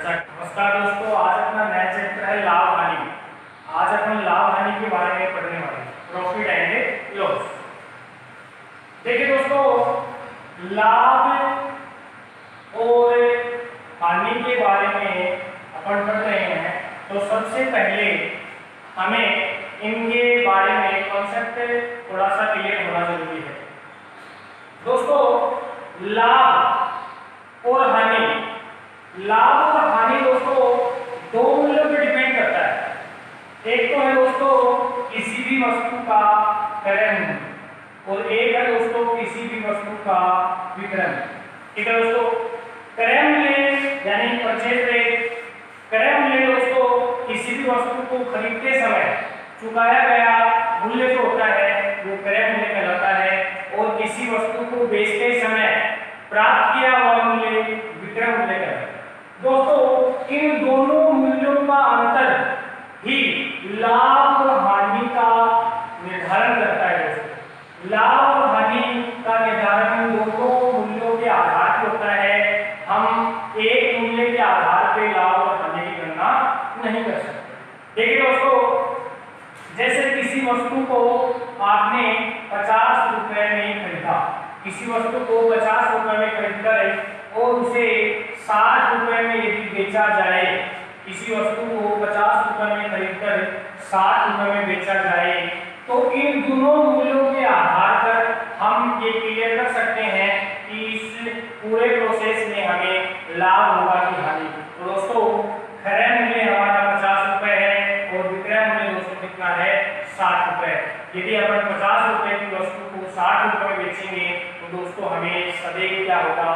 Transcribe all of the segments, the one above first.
नमस्कार दोस्तों, आज अपना नया चैप्टर है लाभ हानि। आज अपन लाभ हानि के बारे में पढ़ने वाले हैं, प्रॉफिट एंड लॉस। देखिए दोस्तों, लाभ और हानि के बारे में अपन पढ़ रहे हैं, तो सबसे पहले हमें इनके बारे में कॉन्सेप्ट थोड़ा सा क्लियर होना जरूरी है। दोस्तों, लाभ और हानि, लाभ और हानि दोस्तों दो मूल्यों पर डिपेंड करता है। एक तो है दोस्तों किसी भी वस्तु का क्रय मूल्य और एक है दोस्तों किसी भी वस्तु का विक्रय मूल्य। ठीक है दोस्तों, क्रय मूल्य यानी परचेज रेट। क्रय मूल्य दोस्तों किसी भी वस्तु को खरीदते समय चुकाया गया मूल्य जो होता है वो क्रय मूल्य कहलाता है, और किसी वस्तु को बेचते समय प्राप्त किया हुआ मूल्य विक्रय मूल्य कहलाता है। दोस्तों, इन दोनों मूल्यों का अंतर ही लाभ और हानि का निर्धारण करता है। दोस्तों, लाभ और हानि का निर्धारण इन दोनों मूल्यों के आधार पर होता है। हम एक मूल्य के आधार पर लाभ और हानि की गणना नहीं कर सकते। देखिए दोस्तों, जैसे किसी वस्तु को आपने 50 रुपए में खरीदा, किसी वस्तु को 50 रुपए में खरीदकर और उसे 60 रुपए में यदि बेचा जाए, किसी वस्तु को 50 रुपए में खरीदकर 60 रुपए में बेचा जाए, तो इन दोनों मूल्यों के आधार पर हम ये क्लियर कर सकते हैं कि इस पूरे प्रोसेस में हमें लाभ होगा कि हानि। तो दोस्तों, क्रय मूल्य हमारा 50 रुपए है और विक्रय मूल्य दोस्तों कितना है, 60 रुपए। यदि अपन 50 रुपए की वस्तु को 60 रुपए में बेचेंगे तो दोस्तों हमें सदैव क्या होगा,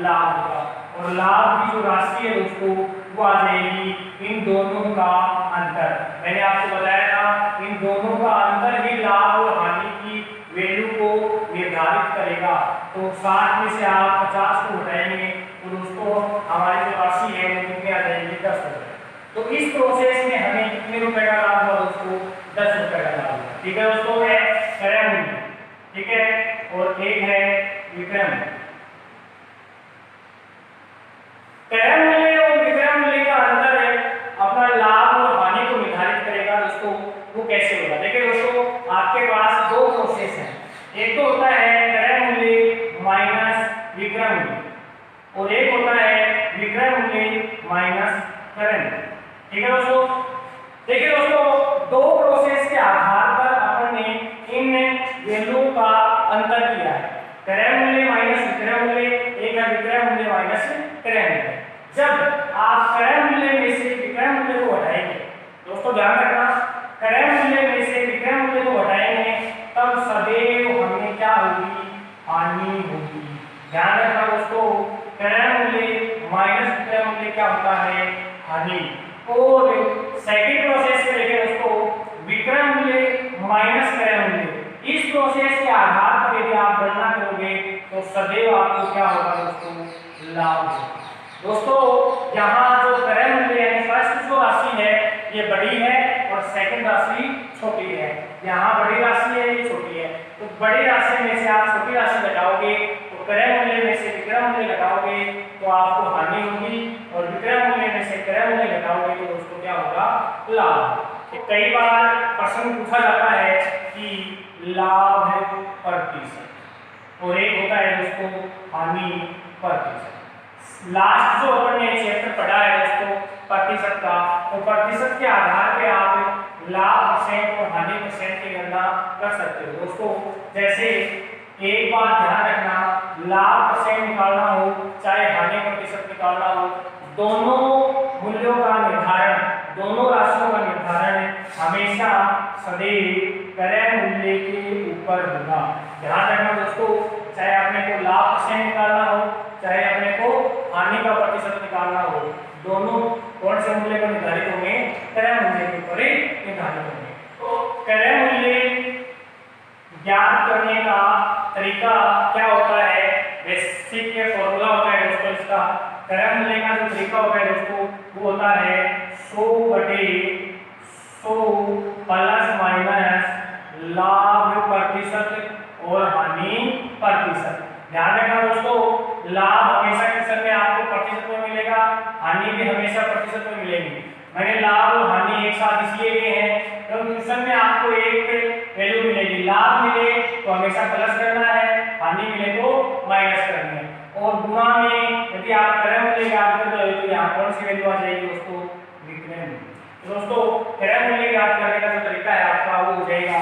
लाभ होगा। और लाभ की जो राशि है दोस्तों वो आ जाएगी इन दोनों का अंतर। मैंने आपको बताया था इन दोनों का अंतर ही लाभ और हानि की वैल्यू को निर्धारित करेगा। तो 60 में से आप 50 को हटाएंगे तो दोस्तों हमारी जो राशि है वो कितनी आ जाएगी, 10 रुपए। तो इस प्रोसेस में हमें कितने रुपए का लाभ हुआ दोस्तों, 10 रुपए का लाभ हुआ। ठीक है दोस्तों, है क्रय मूल्य, ठीक है, और एक है विक्रय मूल्य। क्रय मूल्य और विक्रय मूल्य का अंतर है अपना लाभ और हानि को निर्धारित करेगा। दोस्तों वो कैसे होगा, देखिए दोस्तों, आपके पास दो प्रोसेस हैं। एक तो होता है क्रय मूल्य माइनस विक्रय मूल्य और एक होता है विक्रय मूल्य माइनस क्रय मूल्य। ठीक है दोस्तों, देखिए दोस्तों, दो प्रोसेस के आधार पर अपन ने इन वैल्यू का अंतर किया है। क्रय मूल्य माइनस विक्रय मूल्य, एक है विक्रय मूल्य माइनस क्रय मूल्य। जब आप क्रय मूल्य में से विक्रय मूल्य को हटाएंगे, दोस्तों ध्यान रखना, क्रय मूल्य में से विक्रय मूल्य को हटाएंगे तब सदैव हमें क्या होगी, हानि होगी। ध्यान रखना दोस्तों, क्रय मूल्य माइनस विक्रय मूल्य क्या होता है, हानि। और सेकंड प्रोसेस में देखें दोस्तों, विक्रय मूल्य माइनस क्रय मूल्य। इस प्रोसेस के आधार पर यदि आप गणना करोगे तो सदैव आपको क्या होगा दोस्तों, लाभ होगा। दोस्तों, यहाँ जो क्रय मूल्य है, फर्स्ट जो राशि है ये बड़ी है और सेकंड राशि छोटी है। यहाँ बड़ी राशि है, ये छोटी है। तो बड़ी राशि में से आप छोटी राशि घटाओगे तो क्रय मूल्य में से विक्रय मूल्य घटाओगे तो आपको हानि होगी, और विक्रय मूल्य में से क्रय मूल्य घटाओगे तो दोस्तों क्या होगा, लाभ। कई बार प्रश्न पूछा जाता है कि लाभ प्रतिशत और एक होता है दोस्तों हानि प्रतिशत। लास्ट जो अपन ने चैप्टर पढ़ा है दोस्तों प्रतिशत का, तो प्रतिशत के आधार पे आप लाभ परसेंट और हानि परसेंट की गणना कर सकते हो। दोस्तों जैसे एक बात ध्यान रखना, लाभ परसेंट निकालना हो चाहे हानि प्रतिशत निकालना हो, दोनों मूल्यों का निर्धारण, दोनों राशियों का निर्धारण हमेशा सदैव क्रय मूल्य के ऊपर होगा। ध्यान रखना दोस्तों, चाहे अपने को लाभ परसेंट निकालना हो चाहे अपने को हानि का प्रतिशत निकालना हो, दोनों कौन से मूल्य पर निर्धारित होंगे, क्रय मूल्य के ऊपर ही निर्धारित होंगे। तो क्रय मूल्य ज्ञात करने का तरीका क्या होता है, बेसिक फॉर्मूला होता है दोस्तों इसका। क्रय मूल्य का जो तरीका होता है दोस्तों वो होता है 100/100 प्लस माइनस लाभ प्रतिशत और हानि प्रतिशत। ध्यान रखना दोस्तों, लाभ हमेशा क्वेश्चन में आपको प्रतिशत में मिलेगा, हानि भी हमेशा प्रतिशत में मिलेगी। मैंने लाभ और हानि एक साथ इसलिए लिए हैं क्योंकि क्वेश्चन में आपको एक वैल्यू मिलेगी, लाभ मिले तो हमेशा प्लस करना है, हानि मिले तो माइनस करनी है। और गुणा में यदि आप क्रय मूल्य याद करते हो तो यहाँ कौन सी वैल्यू आ जाएगी दोस्तों, विक्रय मूल्य। तो दोस्तों क्रय मूल्य याद करने का जो तरीका है आपका वो हो जाएगा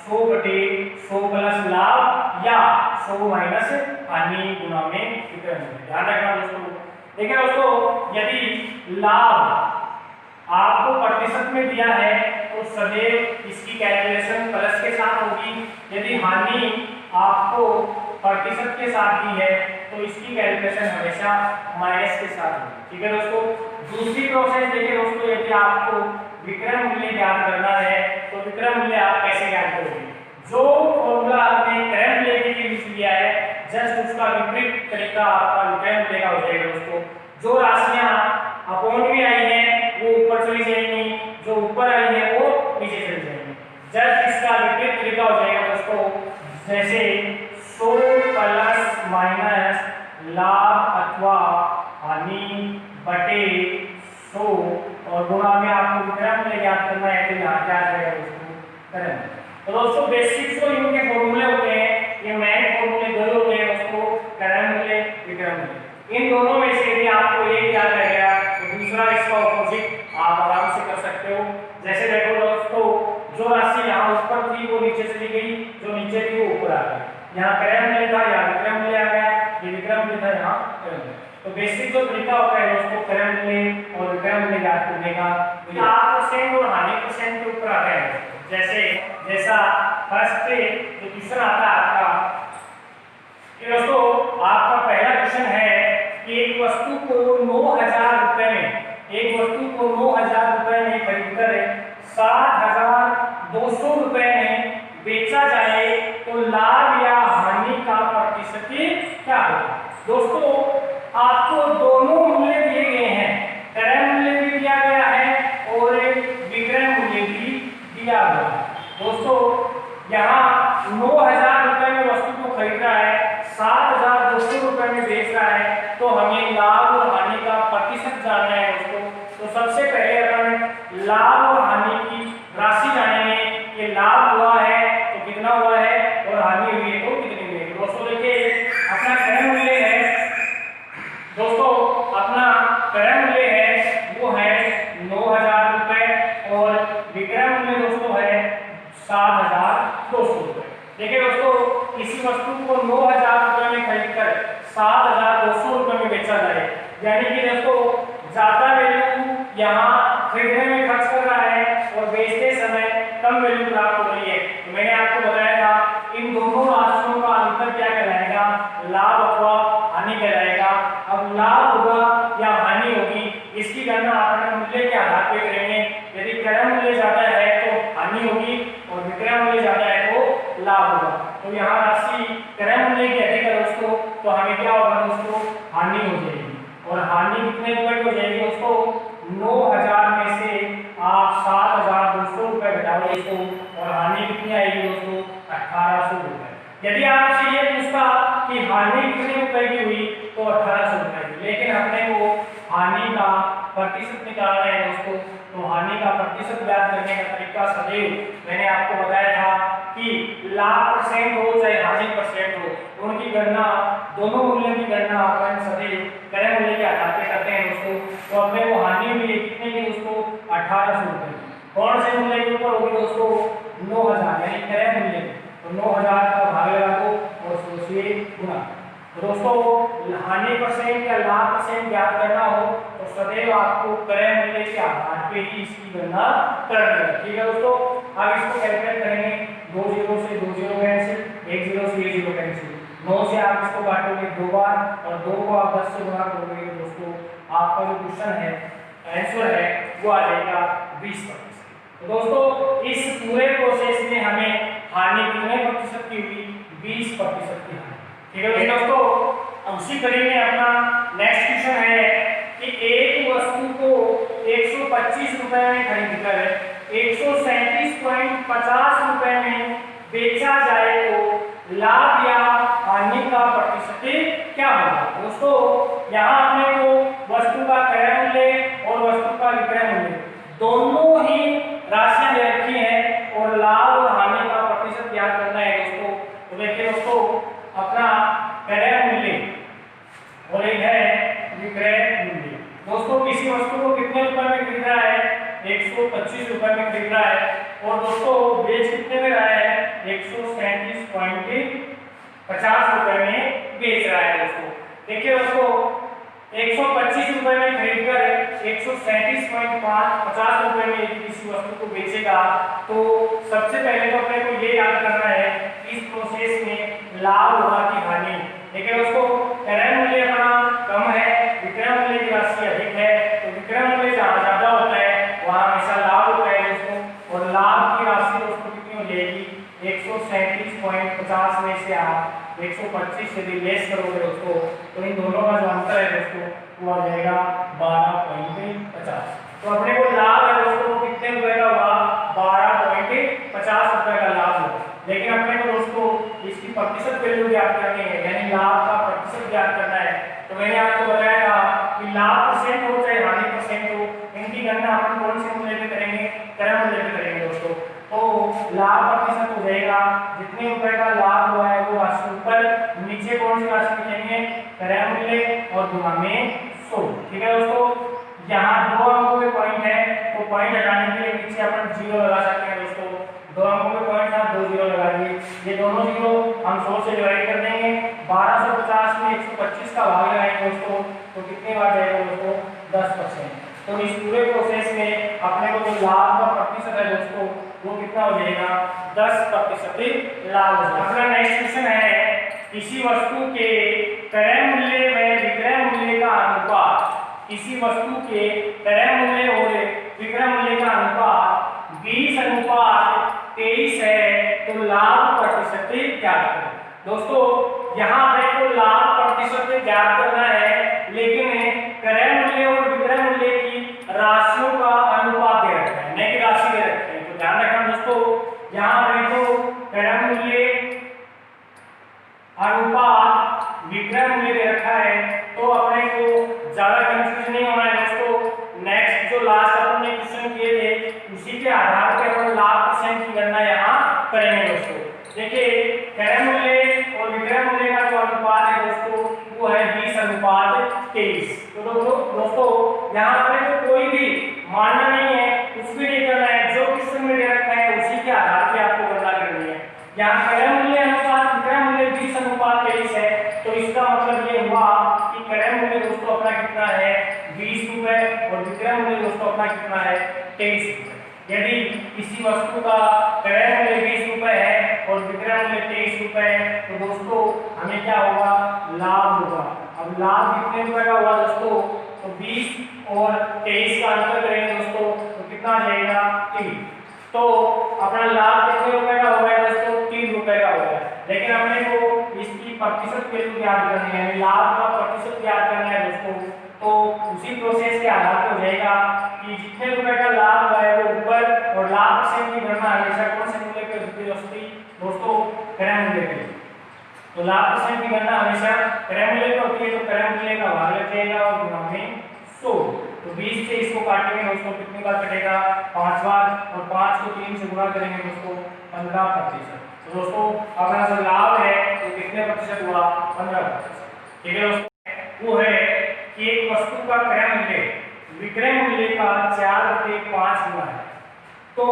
100/100 प्लस लाभ या 100 माइनस हानि गुणा में विक्रय मूल्य। ध्यान रखना दोस्तों। देखिए दोस्तों यदि लाभ आपको प्रतिशत में दिया है तो सदैव इसकी कैलकुलेशन प्लस के साथ होगी, यदि हानि आपको प्रतिशत के साथ दी है तो इसकी कैलकुलेशन हमेशा माइनस के साथ होगी। ठीक है दोस्तों। दूसरी प्रोसेस देखिए दोस्तों, यदि आपको विक्रय मूल्य ज्ञात करना है तो विक्रय मूल्य आप कैसे ज्ञात करोगे, जो फॉर्मूला आपने क्रय मूल्य के लिए लिख लिया है जस्ट उसका विपरीत तरीका आपका विक्रय मूल्य का हो जाएगा दोस्तों। जो राशियां अपॉन में आई है वो ऊपर चली जाएंगी, जो ऊपर आई है वो नीचे चली जाएंगी। जस्ट इसका विपरीत तरीका हो जाएगा दोस्तों, जैसे 100 प्लस माइनस लाभ अथवा हानि बटे 100 और गुणा में आपको विक्रय मूल्य ज्ञात करना है तो यहाँ क्या आ जाएगा दोस्तों, क्रय। तो दोस्तों बेसिक्स जो इनके फॉर्मूले होते हैं ये मेन फॉर्मूले दो होते हैं दोस्तों, क्रय मूल्य विक्रय मूल्य। इन दोनों में से यदि आपको एक याद रह गया तो दूसरा इसका ऑपोजिट आप आराम से कर सकते हो। जैसे देखो दोस्तों जो राशि यहाँ ऊपर थी वो नीचे चली गई, जो नीचे थी वो ऊपर आ गई। यहाँ क्रय मूल्य था यहाँ विक्रय मूल्य आ गया, ये विक्रय मूल्य था यहाँ क्रय मूल्य। तो बेसिक जो तरीका होता है दोस्तों क्रय मूल्य और विक्रय मूल्य ज्ञात करने का, लाभ परसेंट और हानि परसेंट के ऊपर आता है। जैसा फर्स्ट जो क्वेश्चन आता है आपका दोस्तों, आपका पहला क्वेश्चन है कि एक वस्तु को 9,000 रुपए में, एक वस्तु को 9,000 रुपए में खरीदकर 7,200 रुपए में बेचा जाए तो लाभ या हानि का प्रतिशत क्या होगा। दोस्तों आपको दोनों मूल्य दिए गए हैं, क्रय मूल्य भी दिया गया है और विक्रय मूल्य भी दिया गया है। दोस्तों यहाँ 9,000 रुपए में वस्तु को खरीद रहा है, 7,200 रुपए में बेच रहा है, तो हमें लाभ और हानि का प्रतिशत जानना है दोस्तों। तो सबसे पहले अपन लाभ और हानि की राशि जानेंगे, ये लाभ हुआ है तो कितना हुआ है और हानि हुई है तो कितनी हुई है। दोस्तों देखिए अपना क्रय मूल्य है दोस्तों, अपना क्रय मूल्य है वो है 9,000 रुपए और विक्रय मूल्य दोस्तों है 7,200 रुपए। देखिए दोस्तों इसी वस्तु को 9,000 रुपए में खरीदकर 7,200 रुपए में बेचा जाए, यानी कि दोस्तों ज्यादा वैल्यू यहाँ खरीदने में खर्च कर रहा है और बेचते समय कम वैल्यू प्राप्त हो रही है। तो मैंने आपको बताया था इन दोनों राशियों का अंतर क्या कहलाएगा, लाभ अथवा हानि कहलाएगा। अब लाभ होगा या हानि होगी इसकी गणना आपने मूल्य के आधार पर करेंगे। यदि क्रय मूल्य ज्यादा है तो हानि होगी और विक्रय मूल्य ज्यादा है तो लाभ होगा। तो यहाँ राशि क्रय मूल्य की अधिक है दोस्तों, तो हमें क्या होगा दोस्तों, हानि हो जाएगी। और हानि कितने रुपए की हो जाएगी दोस्तों, 9,000 में से आप 7,200 रुपए घटाओगे तो और हानि कितनी आएगी दोस्तों, 1,800 रुपए। यदि आपसे ये पूछता कि हानि कितने रुपए की हुई तो 1,800 रुपए की, लेकिन अपने को हानि का प्रतिशत निकालना है दोस्तों। तो हानि का प्रतिशत ज्ञात करने का तरीका सदैव मैंने आपको बताया था कि लाभ परसेंट हो चाहे हानि परसेंट हो, उनकी गणना दोनों मूल्यों की गणना अपन सदैव क्रय मूल्य के आधार पर करते हैं दोस्तों। तो अपने को हानि मिली कितने की दोस्तों, 1,800 रुपए। कौन से मूल्य के ऊपर होगी दोस्तों, 9,000 यानी क्रय मूल्य। तो 9,000 का भाग लगा दो और 100 से गुणा। तो दोस्तों हानि परसेंट या लाभ परसेंट ज्ञात करना हो तो सदैव आपको क्रय मूल्य के आधार पे ही इसकी गणना करनी है। ठीक है दोस्तों। अब इसको कैलकुलेट करेंगे, 2 0 से 2 0 कैंसिल, 1 0 से 1 0 कैंसिल, 9 से आप इसको काटोगे 2 बार और 2 को आप 10 से गुणा करोगे तो दोस्तों आपका जो क्वेश्चन है आंसर है वो आ जाएगा 20%। तो दोस्तों इस पूरे प्रोसेस में हमें हानि कितने प्रतिशत की हुई, 20% की हानि। ठीक है दोस्तों। अब उसी कड़ी में अपना नेक्स्ट क्वेश्चन है कि एक वस्तु को 125 रुपए में खरीदकर 137.50 रुपए में बेचा जाए तो लाभ या हानि का प्रतिशत क्या होगा दोस्तों। यहाँ अपने को वस्तु का क्रय मूल्य और वस्तु का विक्रय मूल्य दोनों ही राशियां दे रखी हैं और लाभ और हानि का प्रतिशत ज्ञात करना है दोस्तों। तो देखिए दोस्तों, अपना क्रय मूल्य और एक है विक्रय मूल्य। दोस्तों किसी वस्तु को कितने रुपए में खरीद रहा है, 125 रुपए में खरीद रहा है और दोस्तों बेच कितने में रहा है, 137.50 रुपए में बेच रहा है दोस्तों। देखिए दोस्तों, 125 रुपए में खरीदकर 137.50 रुपए में किसी वस्तु को बेचेगा तो सबसे पहले तो अपने को ये याद करना है इस प्रोसेस में लाभ होगा कि हानि। देखिए दोस्तों, क्रय मूल्य अपना कम है, विक्रय मूल्य की राशि अधिक है, तो विक्रय मूल्य जहाँ ज्यादा होता है वहाँ हमेशा लाभ होता है दोस्तों। और लाभ की राशि दोस्तों कितनी हो जाएगी, 137.50 में से आप 125 यदि लेस करोगे दोस्तों तो इन दोनों का जो अंतर है दोस्तों वो आ जाएगा 12.50। तो अपने को लाभ है दोस्तों कितने रुपए का हुआ, 12.50 रुपए का लाभ हुआ। लेकिन अपने को दोस्तों इसकी प्रतिशत वैल्यू ज्ञात करनी है, यानी लाभ का प्रतिशत ज्ञात करना है। तो मैंने आपको बताया था कि लाभ परसेंट हो चाहे हानि परसेंट हो, इनकी गणना अपन कौन से मूल्य पे करेंगे, क्रय मूल्य पे करेंगे दोस्तों। तो लाभ प्रतिशत हो जाएगा जितने रुपए का लाभ हुआ है वो राशि ऊपर, नीचे कौन सी राशि लिखेंगे, क्रय मूल्य और गुणा में 100। ठीक है दोस्तों, यहाँ दो अंकों के पॉइंट है तो पॉइंट हटाने के लिए नीचे अपन 0 लगा सकते हैं दोस्तों। दो अंकों के पॉइंट था, 2 0 लगा दिए। ये दोनों 0 हम 100 से डिवाइड कर देंगे। 1250 में 125 का भाग लगाएंगे दोस्तों तो कितने बार जाएगा दोस्तों, 10%। तो इस पूरे प्रोसेस में अपने को जो लाभ का प्रतिशत है दोस्तों वो कितना हो जाएगा, 10% लाभ हो जाएगा। अपना नेक्स्ट क्वेश्चन है, किसी वस्तु के क्रय मूल्य में विक्रय मूल्य का अनुपात, किसी वस्तु के क्रय मूल्य और विक्रय मूल्य का अनुपात 20:23 है तो लाभ प्रतिशत ज्ञात करें। दोस्तों यहाँ अपने को लाभ प्रतिशत ज्ञात करना है, लेकिन क्रय मूल्य और विक्रय मूल्य की राशियों का अनुपात दे रखा है, नहीं कि राशि दे रखी है। तो ध्यान रखना दोस्तों, यहाँ अपने को क्रय मूल्य अनुपात विक्रय मूल्य दे रखा है तो अपने को ज्यादा कंफ्यूज नहीं होना है दोस्तों। नेक्स्ट जो लास्ट अपन ने क्वेश्चन किए थे उसी के आधार पर अपन लाभ परसेंट की गणना यहाँ करेंगे दोस्तों। देखिए क्रय मूल्य और विक्रय मूल्य का जो अनुपात है दोस्तों वो है 20:23। तो दोस्तों यहाँ अपने को कोई भी मानना नहीं है, कुछ भी नहीं करना है, जो क्वेश्चन में दे रखा है उसी के आधार पर आपको गणना करनी है। यहाँ क्रय मूल्य अनुपात विक्रय मूल्य 20:23 है तो इसका मतलब ये हुआ कि क्रय मूल्य दोस्तों अपना कितना है, 20 रुपए और विक्रय मूल्य दोस्तों अपना कितना है, 23 रुपए। यदि किसी वस्तु का क्रय मूल्य 20 रुपए है और विक्रय मूल्य 23 रुपए है तो दोस्तों हमें क्या होगा, लाभ होगा। अब लाभ कितने रुपए का हुआ दोस्तों, तो 20 और 23 का अंतर करेंगे दोस्तों तो कितना आ जाएगा, 3। तो अपना लाभ कितने रुपए का हो गया दोस्तों, 3 रुपए का हो गया। लेकिन अपने को इसकी प्रतिशत वैल्यू ज्ञात करनी है, लाभ का प्रतिशत ज्ञात करना है दोस्तों। तो उसी प्रोसेस के आधार पर हो जाएगा कि जितने रुपए का लाभ हुआ है वो ऊपर, और लाभ परसेंट की गणना हमेशा कौन से मूल्य पे होती है दोस्तों, क्रय मूल्य पे। तो लाभ परसेंट की गणना हमेशा क्रय मूल्य पे होती है तो क्रय मूल्य का भाग लग जाएगा और गुणा में 100। तो 20 से इसको काटेंगे दोस्तों कितनी बार कटेगा, 5 बार, और 5 को 3 से गुणा करेंगे दोस्तों 15%। तो दोस्तों अपना जो लाभ है वो कितने प्रतिशत हुआ, 15%। ठीक है दोस्तों, वो है कि एक वस्तु का क्रय मूल्य विक्रय मूल्य का 4/5 गुना है तो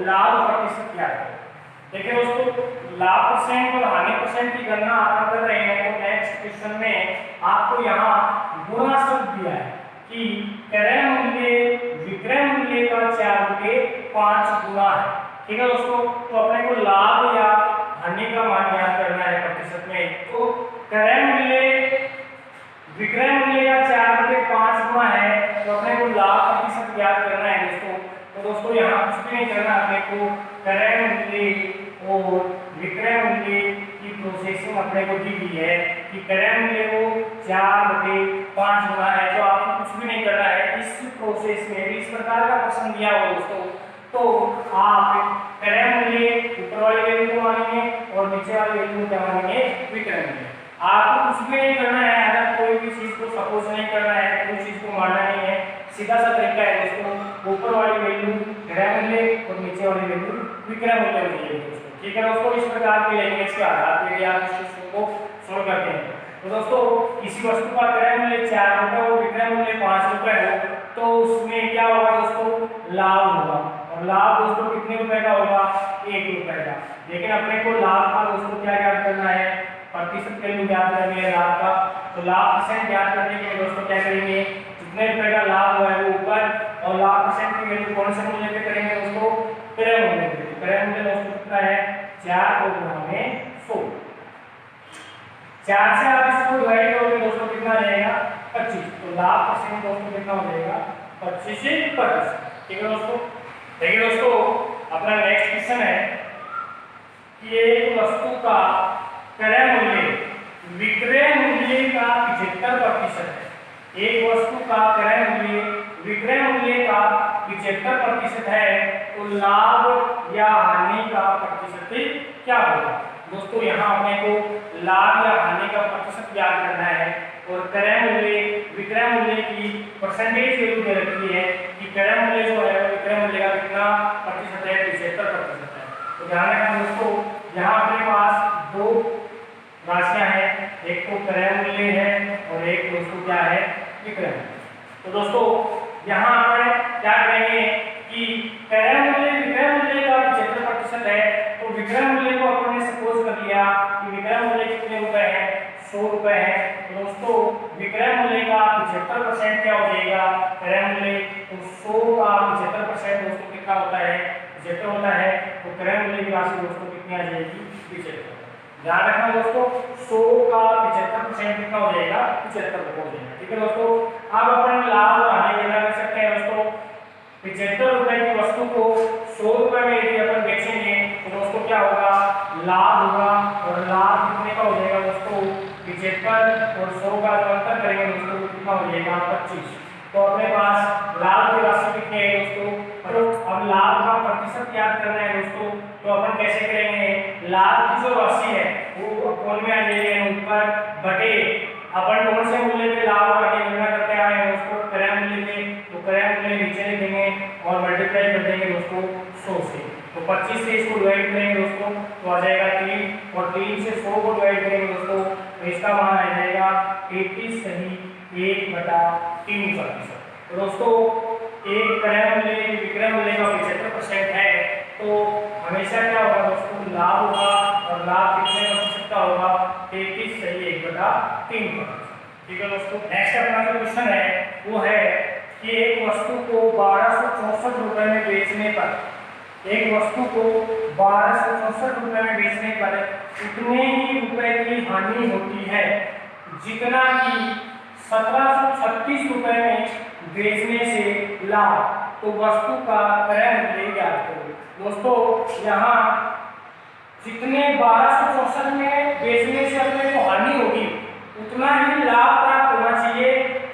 लाभ प्रतिशत क्या है। देखिए दोस्तों, लाभ परसेंट और हानि परसेंट की गणना आप कर रहे हैं तो नेक्स्ट क्वेश्चन में आपको यहाँ गुणा शब्द दिया है कि क्रय मूल्य विक्रय मूल्य का 4/5 गुना है। ठीक है दोस्तों, तो अपने को लाभ या हानि का मान ज्ञात करना है प्रतिशत में। तो क्रय मूल्य विक्रय मूल्य का 4/5 गुना है तो अपने को लाभ प्रतिशत ज्ञात करना है दोस्तों। तो दोस्तों यहाँ कुछ भी नहीं करना, अपने को क्रय मूल्य और विक्रय मूल्य की प्रोसेसिंग अपने को दी गई है कि क्रय मूल्य को 4/5 गुना है। तो आपको कुछ भी नहीं करना है, इस प्रोसेस में इस प्रकार का क्वेश्चन दिया हो दोस्तों तो आप क्रय मूल्य ऊपर वाली वैल्यू को मानेंगे और नीचे वाली वैल्यू को क्या मानेंगे, विक्रय मूल्य। आपको कुछ भी नहीं करना है, अगर कोई भी चीज को सपोज नहीं करना है, कोई चीज को मानना नहीं है, सीधा सा तरीका है दोस्तों, ऊपर वाली वैल्यू क्रय मूल्य और नीचे वाली वैल्यू विक्रय मूल्य होनी चाहिए दोस्तों। ठीक है दोस्तों, इस प्रकार की लैंग्वेज के आधार पर आप इस चीज को सॉल्व करते हैं। तो दोस्तों किसी वस्तु का क्रय मूल्य 4 रुपए और विक्रय मूल्य 5 रुपए हो तो उसमें क्या होगा दोस्तों, लाभ होगा। और लाभ दोस्तों कितने रुपए का होगा, 1 रुपए का। लेकिन अपने को लाभ का दोस्तों क्या ज्ञात करना है, प्रतिशत वैल्यू ज्ञात करनी है लाभ का। तो लाभ परसेंट ज्ञात करने के लिए दोस्तों क्या करेंगे, जितने रुपए का लाभ हुआ है वो ऊपर, और लाभ परसेंट की वैल्यू कौन से मूल्य पे करेंगे दोस्तों, क्रय मूल्य पे। क्रय मूल्य दोस्तों कितना है, 4 और 100। 4 से आप इसको डिवाइड करोगे दोस्तों कितना आ जाएगा, 25। तो लाभ परसेंट दोस्तों कितना हो जाएगा, 25 से 25। ठीक है दोस्तों। देखिए दोस्तों अपना नेक्स्ट क्वेश्चन है कि एक वस्तु का क्रय मूल्य विक्रय मूल्य का 75% है। एक वस्तु का क्रय मूल्य विक्रय मूल्य का 75% है, तो लाभ या हानि का प्रतिशत क्या होगा। दोस्तों यहाँ अपने को लाभ या हानि का प्रतिशत ज्ञात करना है, और क्रय मूल्य विक्रय मूल्य की परसेंटेज वैल्यू दे रखी है कि क्रय मूल्य जो है विक्रय मूल्य का कितना प्रतिशत है, 75% है। तो ध्यान रखना दोस्तों, यहाँ अपने पास दो राशियां हैं, एक तो क्रय मूल्य है और एक दोस्तों क्या है, विक्रय मूल्य। तो दोस्तों यहाँ अपन क्या करेंगे कि क्रय मूल्य विक्रय मूल्य का 75% है, तो विक्रय मूल्य को अपन ने सपोज कर लिया कि विक्रय मूल्य कितने रुपए है, 100 रुपए है। तो दोस्तों विक्रय मूल्य का 75% क्या हो जाएगा, क्रय मूल्य। तो 100 का 75% दोस्तों कितना होता है, 75 होता है। तो क्रय मूल्य की राशि दोस्तों कितनी आ जाएगी, 75। ध्यान रखना दोस्तों, 100 का 75% कितना हो जाएगा, 75 हो जाएगा। ठीक है दोस्तों। अब अपन लाभ और हानि गणना कर सकते हैं दोस्तों। 75 रुपए की वस्तु को 100 रुपए में यदि अपन बेचेंगे तो दोस्तों क्या होगा, लाभ होगा। और लाभ कितने का हो जाएगा दोस्तों, 75 और 100 का जो अंतर करेंगे दोस्तों कितना हो जाएगा, 25। तो अपने पास लाभ की राशि कितनी है दोस्तों, तो अब लाभ का प्रतिशत याद करना है दोस्तों। तो अपन कैसे करेंगे, लाभ की जो राशि है वो कौन में आ जाएगी, ऊपर बटे अपन कौन से मूल्य पे लाभ और हानि गणना करते आए हैं दोस्तों, क्रय मूल्य पे। तो क्रय मूल्य नीचे लिखेंगे और मल्टीप्लाई कर देंगे दोस्तों 100 से। तो 25 से इसको डिवाइड करेंगे दोस्तों तो आ जाएगा 3, और 3 से 100 को डिवाइड करेंगे दोस्तों तो इसका मान आ जाएगा 80 सही 1/3%। तो दोस्तों एक क्रय मूल्य विक्रय मूल्य का 75% है, तो हमेशा क्या होगा दोस्तों, लाभ होगा। और लाभ कितने प्रतिशत का होगा, 33 सही 1/3%। ठीक है दोस्तों। नेक्स्ट अपना जो क्वेश्चन है वो है कि एक वस्तु को 1264 रुपए में बेचने पर, एक वस्तु को 1264 रुपए में बेचने पर उतने ही रुपए की हानि होती है जितना कि 1736 रुपए में बेचने से लाभ। तो वस्तु का क्रय मूल्य ज्ञात करो। दोस्तों यहाँ जितने 1264 में बेचने से अपने को हानि होगी उतना ही लाभ प्राप्त होना चाहिए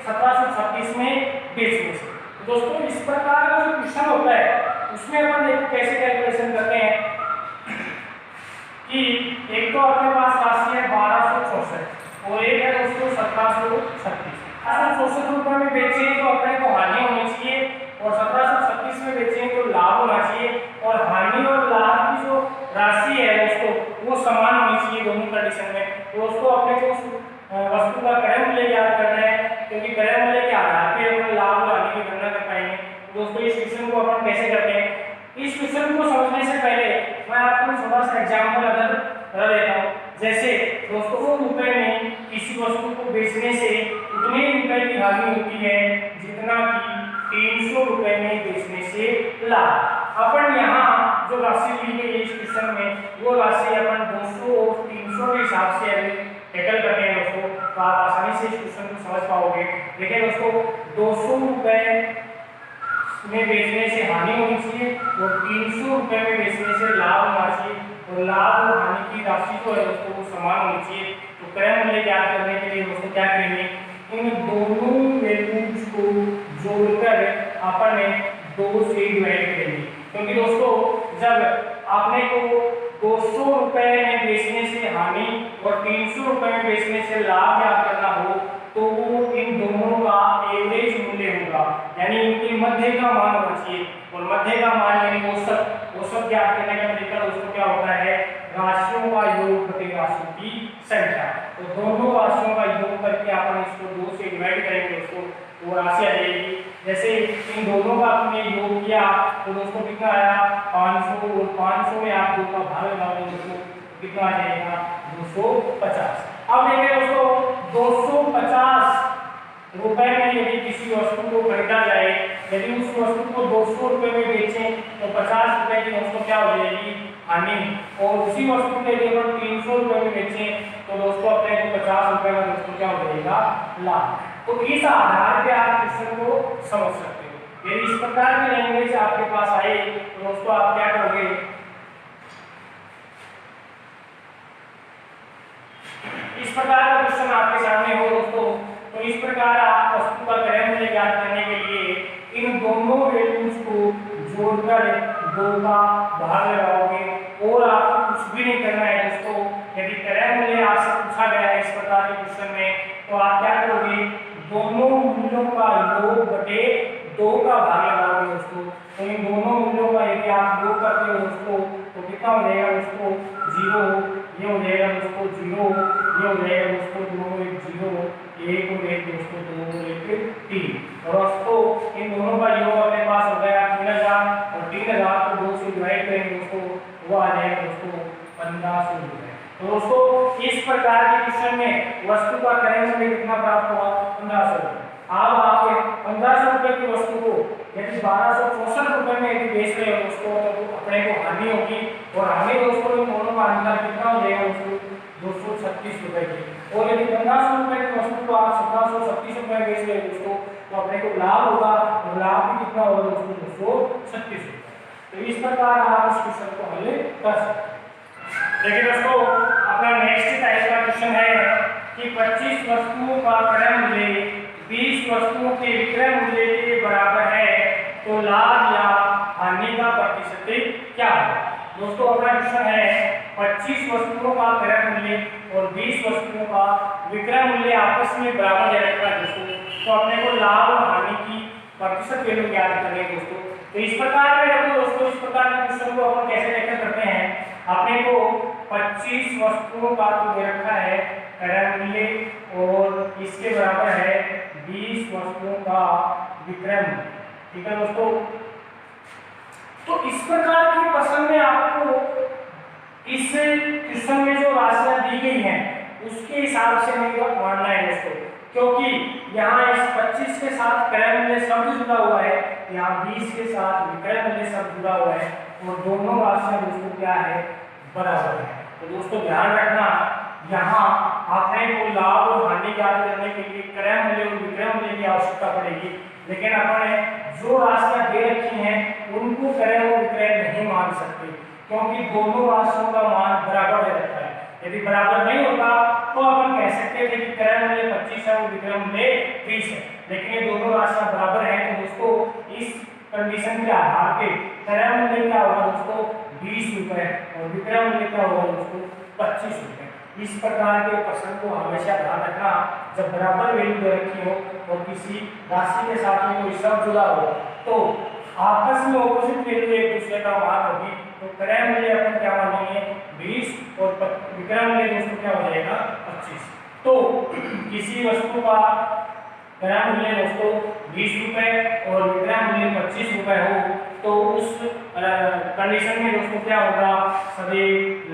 1736 में बेचने से। तो दोस्तों इस प्रकार का जो क्वेश्चन होता है उसमें अपन देखो कैसे कैलकुलेशन करते हैं कि एक तो अपने पास राशि है 1264 और एक है दोस्तों 1736। 1764 रुपए में बेचे तो अपने को हानि होनी चाहिए और 1736 में बेचे तो लाभ होना चाहिए। और हानि और लाभ की जो राशि है दोस्तों वो समान होनी चाहिए दोनों कंडीशन में। दोस्तों अपने को वस्तु का क्रय मूल्य ज्ञात करना है, क्योंकि क्रय मूल्य के आधार पे अपन लाभ और हानि की गणना कर पाएंगे। दोस्तों इस क्वेश्चन को अपन कैसे करते हैं, इस क्वेश्चन को समझने से पहले मैं आपको थोड़ा सा एग्जांपल अगर देता हूं। जैसे दोस्तों 100 रुपए में किसी वस्तु को बेचने से उतने रुपए की हानि होती है जितना कि 300 रुपए में बेचने से लाभ। अपन यहाँ जो राशि ली गई है इस क्वेश्चन में वो राशि अपन 200 और 300 के हिसाब से टैकल करते हैं दोस्तों, तो आप आसानी से इस क्वेश्चन को समझ पाओगे। देखिए दोस्तों 200 रुपए में बेचने से हानि होनी चाहिए और 300 रुपए में बेचने से लाभ होना चाहिए, और लाभ और हानि की राशि जो है दोस्तों वो समान होनी चाहिए। तो क्रय मूल्य ज्ञात करने के लिए दोस्तों क्या करेंगे, इन दोनों वैल्यूज को जोड़कर अपन 2 से डिवाइड करेंगे। क्योंकि दोस्तों जब आपने को 200 रुपए में बेचने से हानि और 300 रुपए में बेचने से लाभ ज्ञात करना हो तो वो इन दोनों का एवरेज मूल्य होगा, यानी इनके मध्य का मान होना चाहिए। और मध्य का मान यानी औसत ज्ञात करने का तरीका दोस्तों क्या होता है, राशियों का योग बटे राशियों की संख्या। तो दोनों राशियों का योग करके अपन इसको 2 से डिवाइड करेंगे दोस्तों, तो राशि आ जाएगी। जैसे इन दोनों का आपने योग किया तो दोस्तों कितना आया 500, और 500 में आप 2 का भाग लगाओगे दोस्तों कितना आ जाएगा 250। अब देखिए दोस्तों 250 रुपए में यदि किसी वस्तु को खरीदा जाए, यदि उस वस्तु को 200 रुपए में बेचें तो 50 रुपए की दोस्तों क्या हो जाएगी हानि, और उसी वस्तु के लिए अगर 300 रुपए में बेचें तो दोस्तों अपने को 50 रुपए का दोस्तों क्या हो जाएगा लाभ। तो इस आधार पे आप क्वेश्चन को समझ सकते हो। यदि इस प्रकार की लैंग्वेज आपके पास आए तो दोस्तों आप क्या करोगे, इस प्रकार का क्वेश्चन आपके सामने हो दोस्तों तो इस प्रकार आप वस्तु का क्रय मूल्य ज्ञात करने के लिए इन दोनों वैल्यूज को जोड़कर 2 का भाग लगाओगे और आपको कुछ भी नहीं करना है दोस्तों। यदि क्रय मूल्य आपसे पूछा गया है इस प्रकार के क्वेश्चन में तो आप क्या करोगे, दोनों मूल्यों का योग बटे 2 का भाग लगाओगे दोस्तों। तो इन दोनों मूल्यों का यदि आप योग करते हो दोस्तों तो कितना हो जाएगा दोस्तों 0, ये हो जाएगा दोस्तों 0, ये हो जाएगा दोस्तों 2 1 0, 1 और 1 दोस्तों 2 और 1 3। और दोस्तों इन दोनों का योग अपने पास हो गया 3000 और 3000 को 2 से डिवाइड करेंगे दोस्तों वो आ जाएगा दोस्तों 1500 रुपए। तो दोस्तों इस प्रकार के क्वेश्चन में वस्तु का क्रय मूल्य कितना प्राप्त हुआ 1500 रुपए। अब आप 1500 रुपए की वस्तु को यदि 1264 रुपए में यदि बेच रहे हो दोस्तों तो अपने को हानि होगी, और हानि दोस्तों इन दोनों का अंतर कितना हो जाएगा दोस्तों 236 रुपए की। और यदि 1500 रुपए की वस्तु को आप 1736 रुपए में बेच रहे हो दोस्तों तो अपने को लाभ होगा, और लाभ भी कितना होगा दोस्तों 236 रुपए। तो इस प्रकार आप इस क्वेश्चन को हल कर सकते हैं। देखिए दोस्तों अपना नेक्स्ट टाइप का क्वेश्चन है कि 25 वस्तुओं का क्रय मूल्य 20 वस्तुओं के विक्रय मूल्य के बराबर है तो लाभ या हानि का प्रतिशत क्या है। दोस्तों अपना क्वेश्चन है 25 वस्तुओं का क्रय मूल्य और 20 वस्तुओं का विक्रय मूल्य आपस में बराबर दे रखा है दोस्तों, तो अपने को लाभ और हानि की प्रतिशत वैल्यू ज्ञात करनी है दोस्तों। तो इस प्रकार में रखो दोस्तों, इस प्रकार के क्वेश्चन को अपन कैसे लेकर करते हैं, अपने को 25 वस्तुओं का तो दे रखा है क्रय मूल्य और इसके बराबर है 20 वस्तुओं का विक्रय मूल्य, ठीक है दोस्तों। तो इस प्रकार के प्रश्न में आपको इस क्वेश्चन में जो राशियां दी गई हैं उसके हिसाब से नहीं मानना है दोस्तों, क्योंकि यहाँ इस 25 के साथ क्रय मूल्य शब्द जुड़ा हुआ है, यहाँ 20 के साथ विक्रय मूल्य शब्द जुड़ा हुआ है, और दोनों राशियां दोस्तों क्या है बराबर है। तो दोस्तों ध्यान रखना यहाँ आपने को लाभ और हानि ज्ञात करने के लिए क्रय मूल्य और विक्रय मूल्य की आवश्यकता पड़ेगी, लेकिन अपने जो राशियां दे रखी हैं उनको क्रय और विक्रय नहीं मान सकते, क्योंकि दोनों राशियों का मान बराबर दे रखा है। यदि बराबर नहीं होता तो अपन कह सकते थे कि क्रय मूल्य 25 है और विक्रय मूल्य 20 है, लेकिन ये दोनों राशियां बराबर हैं। तो दोस्तों इस कंडीशन के आधार पे क्रय मूल्य क्या होगा दोस्तों 20 रुपए और विक्रय मूल्य क्या होगा दोस्तों 25 रुपए। इस प्रकार के प्रश्न को हमेशा ध्यान रखना, जब बराबर वैल्यू दे रखी हो और किसी राशि के साथ में कोई शब्द जुड़ा हो तो आपस में ऑपोजिट वैल्यू एक दूसरे का मान होगी, तो क्रय मूल्य अपन क्या मानेंगे 20 और विक्रय मूल्य दोस्तों क्या हो जाएगा 25। तो किसी वस्तु का क्रय मूल्य दोस्तों 20 रुपए और विक्रय मूल्य 25 रुपए हो तो उस कंडीशन में दोस्तों क्या होगा सभी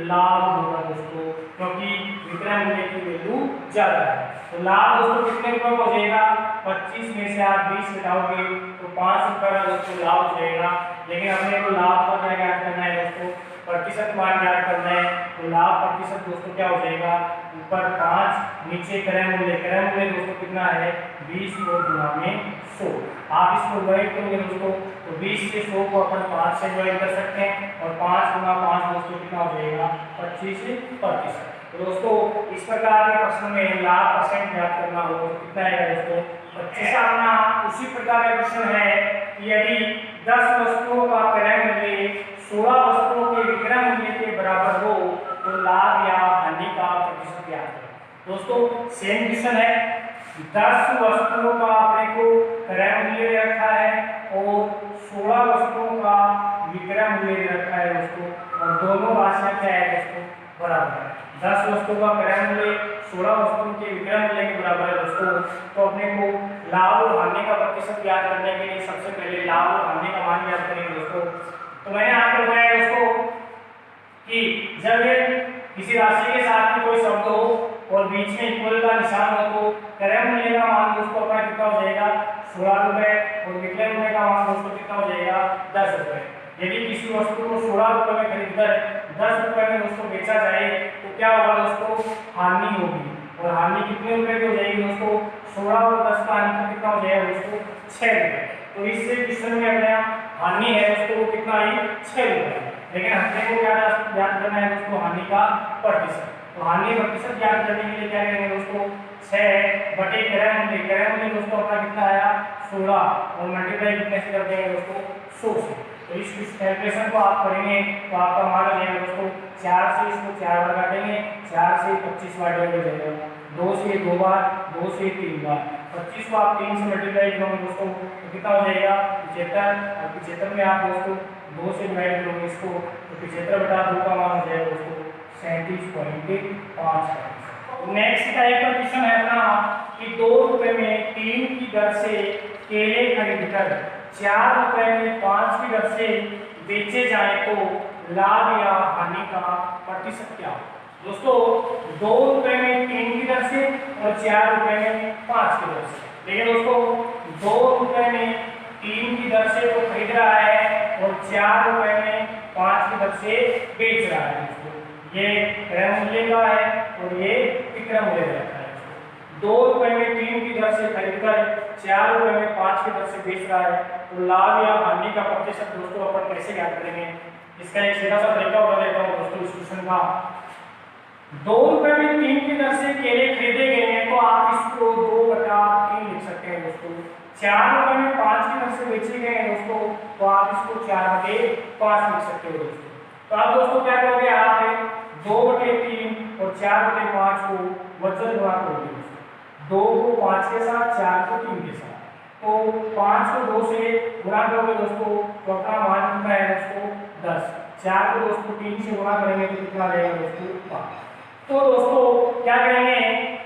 लाभ होगा दोस्तों, क्योंकि विक्रय मूल्य की वैल्यू ज्यादा है। तो लाभ दोस्तों कितने रुपए हो जाएगा 25 में से आप 20 घटाओगे तो 5 रुपए का दोस्तों लाभ हो जाएगा। लेकिन हमने को लाभ का क्या ज्ञात करना है दोस्तों प्रतिशत मान ज्ञात करना है, तो लाभ प्रतिशत दोस्तों क्या हो जाएगा ऊपर 5 नीचे क्रय मूल्य दोस्तों कितना है 20 और गुणा में 100। आप इसको डिवाइड करोगे दोस्तों तो 20 से 100 को अपन 5 से डिवाइड कर सकते हैं और 5 गुणा 5 दोस्तों कितना हो जाएगा 25%। तो दोस्तों इस प्रकार के प्रश्न में लाभ परसेंट ज्ञात करना हो तो कितना आएगा दोस्तों 25। अपना उसी प्रकार का क्वेश्चन है कि यदि 10 वस्तुओं का क्रय मूल्य 16 वस्तुओं के विक्रय मूल्य के बराबर सेम क्वेश्चन है, 10 वस्तुओं का अपने को क्रय मूल्य दे रखा है और 16 वस्तुओं का विक्रय मूल्य दे रखा है दोस्तों, और दोनों राशियां क्या है दोस्तों, बराबर है। 10 वस्तुओं का क्रय मूल्य 16 वस्तुओं के विक्रय मूल्य के बराबर है दोस्तों। तो अपने को लाभ और हानि का प्रतिशत ज्ञात करने के लिए सबसे पहले लाभ और हानि का मान ज्ञात करेंगे दोस्तों। तो मैंने आपको बताया दोस्तों कि जब ये किसी राशि के साथ में कोई शब्द हो और बीच में इक्वल का निशान हो तो क्रय मूल्य का मान दोस्तों अपना कितना हो जाएगा, 16 रुपए, और विक्रय मूल्य का मान दोस्तों कितना हो जाएगा, 10 रुपए। यदि किसी वस्तु को 16 रुपए में खरीदकर 10 रुपए में दोस्तों बेचा जाए तो क्या होगा दोस्तों, हानि होगी। और हानि कितने रुपए की हो जाएगी दोस्तों, 16 और 10 का अंतर कितना हो जाएगा दोस्तों, 6 रुपए। तो इससे क्वेश्चन में अपना हानि है दोस्तों वो कितना आई, 6 रुपए। लेकिन हमने को क्या ज्ञात करना है दोस्तों, हानि का प्रतिशत। तो हानि प्रतिशत ज्ञात करने के लिए क्या करेंगे दोस्तों, 6 बटे क्रय मूल्य दोस्तों अपना कितना आया, 16, और मल्टीप्लाई कितने से कर देंगे दोस्तों, 100 से। तो इस कैलकुलेशन को आप करेंगे तो आपका मान आ जाएगा दोस्तों, 4 से इसको 4 बार काटेंगे, 4 से 25 बार डिवाइड हो जाएगा, 2 से 2 बार, 2 से 3 बार, 25 को आप 3 से मल्टीप्लाई करोगे दोस्तों तो कितना हो जाएगा, 75। और 75 में आप दोस्तों 2 से डिवाइड करोगे इसको तो 75 बटा 2 का मान हो जाएगा दोस्तों 37.5। नेक्स्ट टाइप का क्वेश्चन है अपना कि 2 रुपए में 3 की दर से केले खरीदकर 4 रुपए में 5 की दर से बेचे जाए तो लाभ या हानि का प्रतिशत क्या हो। दोस्तों 2 रुपए में 3 की दर से और 4 रुपए में 5 की दर से। देखिए दोस्तों 2 रुपए में 3 की दर से तो खरीद रहा है और 4 रुपए में 5 की दर से बेच रहा है दोस्तों। ये क्रय मूल्य का है और ये विक्रय मूल्य का है। 2 रुपए में 3 की दर से खरीदकर 4 रुपए में 5 की दर से बेच रहा है तो लाभ या हानि का प्रतिशत दोस्तों अपन कैसे ज्ञात करेंगे। इसका एक सीधा सा तरीका बता देता हूँ दोस्तों इस क्वेश्चन का। 2 रुपए में 3 की दर से केले खरीदे गए हैं तो आप इसको 2/3 लिख सकते हैं दोस्तों। 4 रुपए में 5 की दर से बेचे गए हैं दोस्तों तो आप इसको 4/5 लिख सकते हो दोस्तों। तो आप दोस्तों क्या करोगे, आप 2/3 और 4/5 को वचन गुणा करोगे। 2 को 5 के साथ, 4 को 3 के साथ, तो 5 को 2 से गुणा करोगे दोस्तों तो अपना मान कितना है दोस्तों 10। 4 को दोस्तों 3 से गुणा करेंगे तो कितना रहेगा दोस्तों 5। तो दोस्तों क्या करेंगे,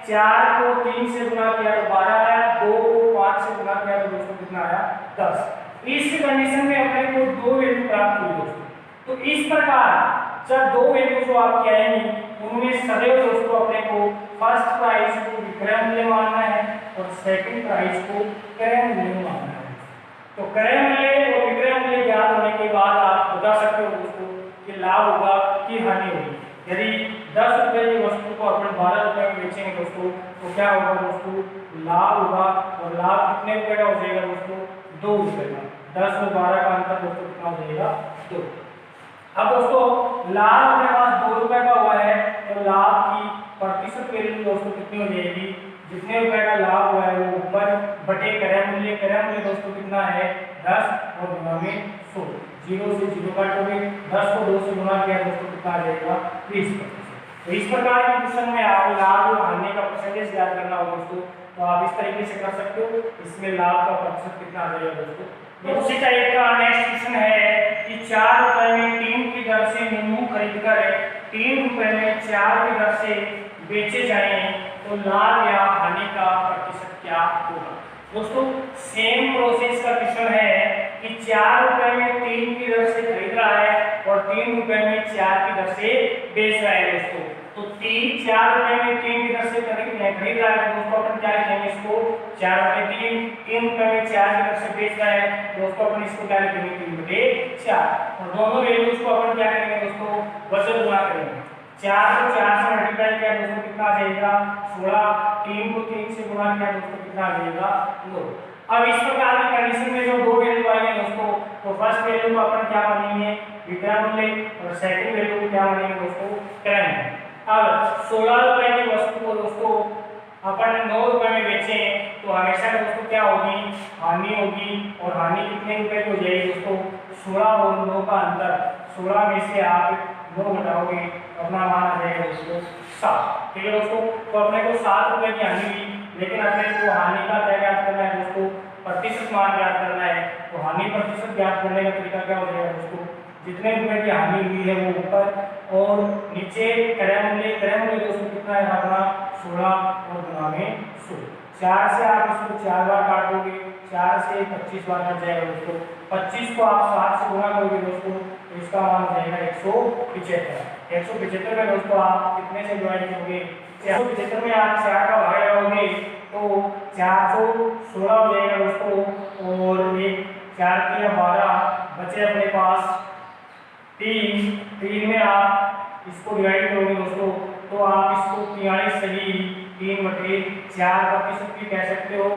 4 को 3 से गुणा किया तो 12 आया, 2 को 5 से गुणा किया तो दोस्तों कितना आया 10। इस कंडीशन में अपने को 2 वैल्यू प्राप्त हुई दोस्तों। तो इस प्रकार जब 2 वैल्यू जो आपकी आएंगी उनमें सदैव दोस्तों अपने को फर्स्ट प्राइस को विक्रय मूल्य मानना है और सेकंड प्राइस को क्रय मूल्य मानना है। तो क्रय मूल्य और विक्रय मूल्य ज्ञात होने के बाद आप बता सकते हो दोस्तों कि लाभ होगा कि हानि होगी। यदि 10 रुपए की वस्तु को अपन 12 रुपए में बेचेंगे दोस्तों तो क्या होगा दोस्तों, लाभ होगा। और लाभ कितने रुपए का हो जाएगा दोस्तों, 2 रुपए का। 10 और 12 का अंतर दोस्तों कितना हो जाएगा, 2। अब दोस्तों लाभ अपने पास 2 रुपए का हुआ है तो लाभ की प्रतिशत वैल्यू दोस्तों कितनी हो जाएगी, जितने रुपए का लाभ हुआ है वो ऊपर बटे क्रय मूल्य। क्रय मूल्य दोस्तों कितना है 10 और गुणा में 100। 0 से 0 काटोगे, 10 को 2 से गुणा किया दोस्तों कितना आ जाएगा 20%। तो इस प्रकार के क्वेश्चन में आप लाभ और हानि का परसेंटेज ज्ञात करना हो दोस्तों तो आप इस तरीके से कर सकते हो। इसमें लाभ का प्रतिशत कितना आ जाएगा दोस्तों। उसी टाइप का नेक्स्ट क्वेश्चन है कि 4 रुपए में 3 की दर से नींबू खरीदकर 3 रुपए में 4 की दर से बेचे जाएं तो लाभ या हानि का प्रतिशत क्या होगा। दोस्तों सेम प्रोसेस का क्वेश्चन है कि 4 रुपए में 3 की दर से खरीद रहा है और 3 रुपए में 4 की दर से बेच रहा है दोस्तों। तो 4 रुपए में 3 की दर से खरीद रहा है दोस्तों अपन क्या लिखेंगे इसको 4/3। 3 रुपए में 4 की दर से बेच रहा है दोस्तों अपन इसको क्या लिखेंगे 3/4। और दोनों वैल्यूज को अपन क्या करेंगे दोस्तों, वजन गुणा करेंगे। 4 को 4 से मल्टीप्लाई किया दोस्तों कितना आ जाएगा 16। 3 को 3 से गुणा किया दोस्तों कितना आ जाएगा 2। अब इस प्रकार की कंडीशन में जो 2 वैल्यू आएंगे दोस्तों तो फर्स्ट वैल्यू को अपन क्या मानेंगे विक्रय मूल्य और सेकंड वैल्यू को क्या मानेंगे दोस्तों क्रय मूल्य। अब 16 रुपए की वस्तु को दोस्तों अपन 9 रुपए में बेचें तो हमेशा दोस्तों क्या होगी, हानि होगी। और हानि कितने रुपए की हो जाएगी दोस्तों, 16 और 9 का अंतर। 16 में से आप 9 घटाओगे अपना मान आ जाएगा दोस्तों 7। ठीक है दोस्तों, तो अपने को 7 रुपए की हानि हुई, लेकिन अपने को हानि का क्या ज्ञात करना है दोस्तों, प्रतिशत मान ज्ञात करना है। तो हानि प्रतिशत ज्ञात करने का तरीका क्या हो जाएगा दोस्तों, जितने रुपए की हानि हुई है वो ऊपर और नीचे क्रय मूल्य दोस्तों कितना है अपना 16 और गुना में 100। 4 से आप इसको 4 बार काट दोगे, 4 से 25 बार कट जाएगा दोस्तों। 25 को आप 7 से गुना करोगे दोस्तों, तो इसका मान हो जाएगा 175। 175 में दोस्तों आप कितने से डिवाइड करोगे, 175 में आप 4 का भाग लगाओगे तो 416 हो जाएगा दोस्तों। और एक 4 के 12 बचे अपने पास 3 में आप इसको डिवाइड करोगे दोस्तों, तो आप इसको 43 सही 3/4 प्रतिशत भी कह सकते हो।